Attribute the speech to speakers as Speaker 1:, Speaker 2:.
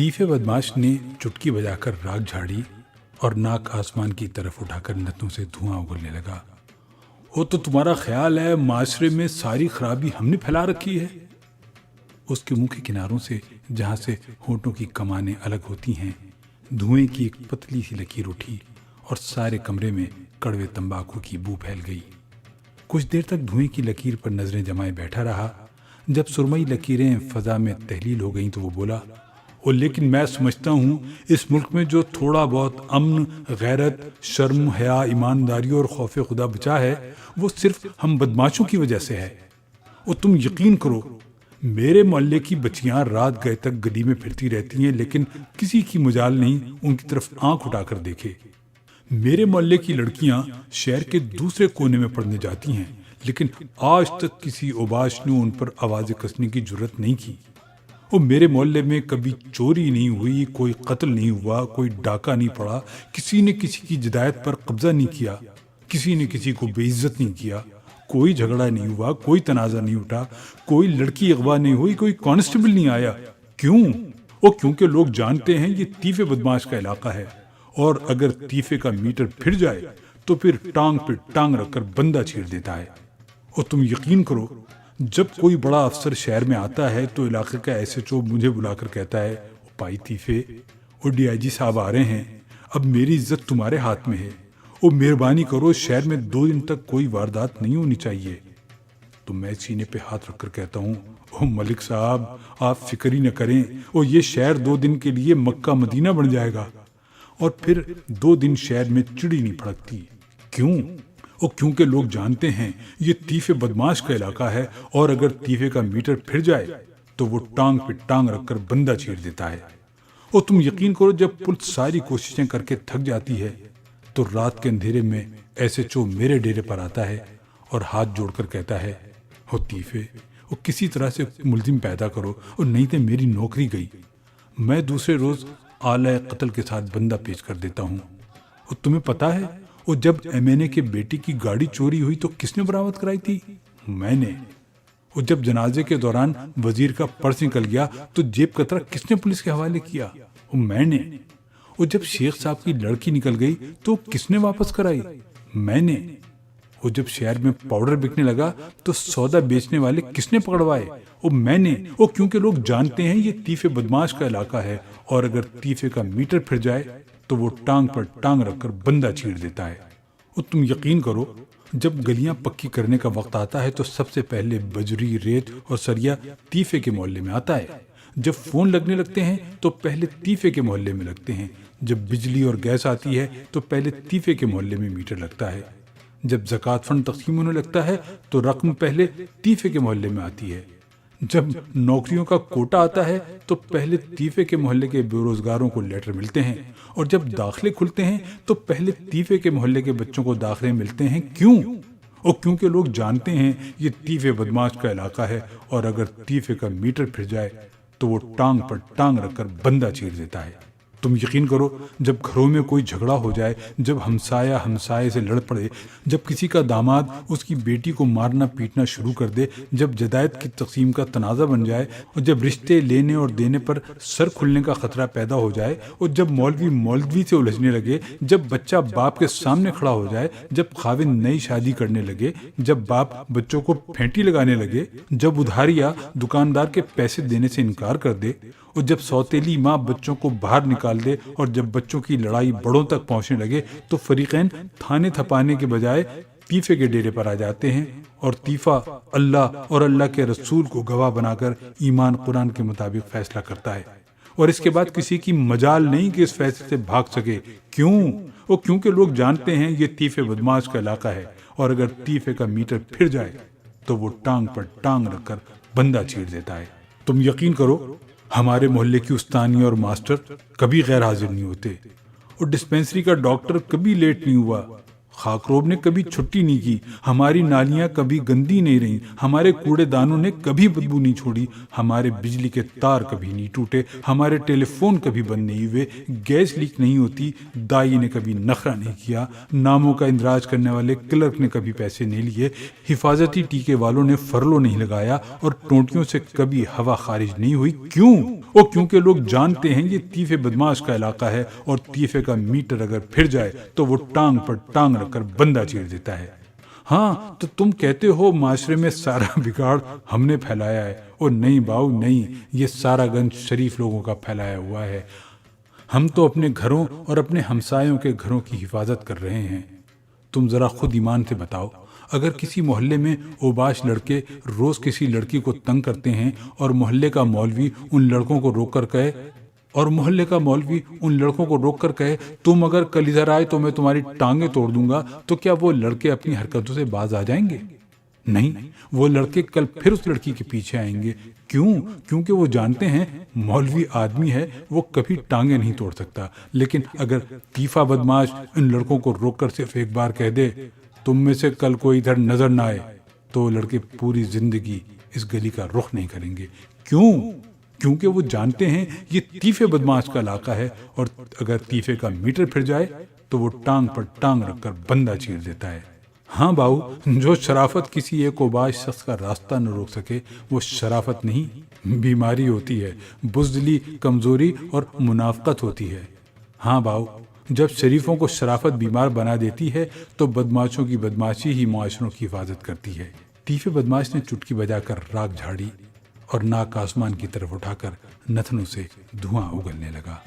Speaker 1: तीफे बदमाश ने चुटकी बजाकर राख झाड़ी और नाक आसमान की तरफ उठाकर नथनों से धुआं उगलने लगा। वो तो तुम्हारा ख्याल है माशरे में सारी खराबी हमने फैला रखी है? उसके मुंह के किनारों से, जहां से होंठों की कमानें अलग होती हैं, धुएं की एक पतली सी लकीर उठी और सारे कमरे में कड़वे तंबाकू की बू फैल गई। कुछ देर तक धुएं की लकीर पर नजरें जमाए बैठा रहा। जब सुरमई लकीरें फजा में तहलील हो गईं तो वो बोला, और लेकिन मैं समझता हूँ इस मुल्क में जो थोड़ा बहुत अमन, गैरत, शर्म, हया, ईमानदारी और खौफ खुदा बचा है वो सिर्फ हम बदमाशों की वजह से है। और तुम यकीन करो, मेरे मोहल्ले की बच्चियां रात गए तक गली में फिरती रहती हैं, लेकिन किसी की मजाल नहीं उनकी तरफ आंख उठाकर देखे। मेरे मोहल्ले की लड़कियां शहर के दूसरे कोने में पढ़ने जाती हैं, लेकिन आज तक किसी ओबाश ने उन पर आवाज़ें कसने की जुर्रत नहीं की। और मेरे मोहल्ले में कभी चोरी नहीं हुई, कोई कत्ल नहीं हुआ, कोई डाका नहीं पड़ा, किसी ने किसी की जदायत पर कब्जा नहीं किया, किसी ने किसी को बेइज्जत नहीं किया, कोई झगड़ा नहीं हुआ, कोई तनाज़ा नहीं उठा, कोई लड़की अगवा नहीं हुई, कोई कांस्टेबल नहीं आया। क्यों? वो क्योंकि लोग जानते हैं ये तीफे बदमाश का इलाका है, और अगर तीफे का मीटर फिर जाए तो फिर टांग पे टांग रखकर बंदा चीर देता है। और तुम यकीन करो, जब कोई बड़ा अफसर शहर में आता है तो इलाके का SHO मुझे बुलाकर कहता है, पाई तीफे, और DIG साहब आ रहे हैं, अब मेरी इज्जत तुम्हारे हाथ में है, और मेहरबानी करो शहर में 2 दिन तक कोई वारदात नहीं होनी चाहिए। तो मैं सीने पे हाथ रखकर कहता हूँ, ओ मलिक साहब, आप फिक्र ही न करें, और ये शहर 2 दिन के लिए मक्का मदीना बन जाएगा। और फिर 2 दिन शहर में चिड़ी नहीं फड़कती। क्यों? और क्योंकि लोग जानते हैं ये तीफे बदमाश का इलाका है, और अगर तीफे का मीटर फिर जाए तो वो टांग पे टांग रखकर बंदा चीर देता है। और तुम यकीन करो, जब पुलिस सारी कोशिशें करके थक जाती है तो रात के अंधेरे में SHO मेरे डेरे पर आता है और हाथ जोड़कर कहता है, हो तीफे, वो किसी तरह से मुलजिम पैदा करो, और नहीं तो मेरी नौकरी गई। मैं दूसरे रोज आला कत्ल के साथ बंदा पेश कर देता हूँ। और तुम्हें पता है, और जब MNA के बेटी की गाड़ी चोरी हुई तो किसने बरामद कराई थी? मैंने। और जब जनाजे के दौरान वजीर का पर्स निकल गया तो जेब कतरा किसने पुलिस के हवाले किया? वो मैंने। और जब शेख साहब की लड़की निकल गई तो किसने वापस कराई? मैंने। और जब शहर में पाउडर बिकने लगा तो सौदा बेचने वाले किसने पकड़वाए? वो मैंने। वो क्योंकि लोग जानते हैं ये तीफे बदमाश का इलाका है, और अगर तीफे का मीटर फिर जाए तो वो टांग पर टांग रखकर बंदा चीर देता है। और तुम यकीन करो, जब गलियां पक्की करने का वक्त आता है तो सबसे पहले बजरी, रेत और सरिया तीफे के मोहल्ले में आता है। जब फोन लगने लगते हैं तो पहले तीफे के मोहल्ले में लगते हैं। जब बिजली और गैस आती है तो पहले तीफे के मोहल्ले में मीटर लगता है। जब ज़कात फंड तक़सीम होने लगता है तो रकम पहले तीफे के मोहल्ले में आती है। जब नौकरियों का कोटा आता है तो पहले तीफे के मोहल्ले के बेरोजगारों को लेटर मिलते हैं, और जब दाखिले खुलते हैं तो पहले तीफे के मोहल्ले के बच्चों को दाखिले मिलते हैं। क्यों? और क्योंकि लोग जानते हैं ये तीफे बदमाश का इलाका है, और अगर तीफे का मीटर फिर जाए तो वो टांग पर टांग रखकर बंदा चीर देता है। तुम यकीन करो, जब घरों में कोई झगड़ा हो जाए, जब हमसाया हमसाये से लड़ पड़े, जब किसी का दामाद उसकी बेटी को मारना पीटना शुरू कर दे, जब जदायत की तकसीम का तनाज़ा बन जाए, और जब रिश्ते लेने और देने पर सर खुलने का खतरा पैदा हो जाए, और जब मौलवी मौलवी से उलझने लगे, जब बच्चा बाप के सामने खड़ा हो जाए, जब खाविंद नई शादी करने लगे, जब बाप बच्चों को फेंटी लगाने लगे, जब उधारिया दुकानदार के पैसे देने से इनकार कर दे, और जब सौतेली माँ बच्चों को बाहर निकाल दे, और जब बच्चों की लड़ाई बड़ों तक पहुंचने लगे, तो फरीकैन थाने थपाने के बजाय तीफे के डेरे पर आ जाते हैं, और तीफा अल्लाह और अल्लाह के रसूल को गवाह बनाकर ईमान कुरान के मुताबिक फैसला करता है, और इसके बाद किसी की मजाल नहीं कि इस फैसले से भाग सके। क्यों? वो क्योंकि लोग जानते हैं ये तीफे बदमाश का इलाका है, और अगर तीफे का मीटर फिर जाए तो वो टांग पर टांग रखकर बंदा चीर देता है। तुम यकीन करो, हमारे मोहल्ले की उस्तानी और मास्टर कभी गैर हाजिर नहीं होते, और डिस्पेंसरी का डॉक्टर कभी लेट नहीं हुआ। खाकरोब ने कभी छुट्टी नहीं की, हमारी नालियां कभी गंदी नहीं रहीं, हमारे कूड़ेदानों ने कभी बदबू नहीं छोड़ी, हमारे बिजली के तार कभी नहीं टूटे, हमारे टेलीफोन कभी बंद नहीं हुए, गैस लीक नहीं होती, दाई ने कभी नखरा नहीं किया, नामों का इंदराज करने वाले क्लर्क ने कभी पैसे नहीं लिए, हिफाजती टीके वालों ने फरलो नहीं लगाया और टोंटियों से कभी हवा खारिज नहीं हुई। क्यों? वो क्योंकि लोग जानते हैं ये तीफे बदमाश का इलाका है और तीफे का मीटर अगर फिर जाए तो वो टांग पर टांग रखकर बंदा चीर देता है। हाँ, तो तुम कहते हो माशरे में सारा बिगाड़ हमने फैलाया है। ओ नहीं बाऊ नहीं, ये सारा गंज शरीफ लोगों का फैलाया हुआ है। हम तो अपने घरों और अपने हमसायों के घरों की हिफाजत कर रहे हैं। तुम जरा खुद ईमान से बताओ, अगर किसी मोहल्ले में ओबाश लड़के रोज किसी लड़की को तंग करते हैं और मोहल्ले का मौलवी उन लड़कों को रोक कर कहे तुम अगर कल इधर आए तो मैं तुम्हारी टांगे तोड़ दूंगा, तो क्या वो लड़के अपनी हरकतों से बाज आ जाएंगे? नहीं, वो लड़के कल फिर उस लड़की के पीछे आएंगे। क्यों? क्योंकि वो जानते हैं मौलवी आदमी है, वो कभी टांगे नहीं तोड़ सकता। लेकिन अगर तीफा बदमाश इन लड़कों को रोककर सिर्फ एक बार कह दे तुम में से कल कोई इधर नजर ना आए, तो लड़के पूरी जिंदगी इस गली का रुख नहीं करेंगे। क्यों? क्योंकि वो जानते हैं ये तीफे बदमाश का इलाका है और अगर तीफे का मीटर फिर जाए तो वो टांग पर टांग रखकर बंदा चीर देता है। हाँ बाऊ, जो शराफत किसी एक ओबाश शख्स का रास्ता न रोक सके वो शराफत नहीं, बीमारी होती है, बुज़दिली, कमजोरी और मुनाफकत होती है। हाँ बाऊ, जब शरीफों को शराफत बीमार बना देती है तो बदमाशों की बदमाशी ही मुआशरों की हिफाजत करती है। तीफे बदमाश ने चुटकी बजाकर राख झाड़ी और नाक आसमान की तरफ उठाकर नथनों से धुआं उगलने लगा।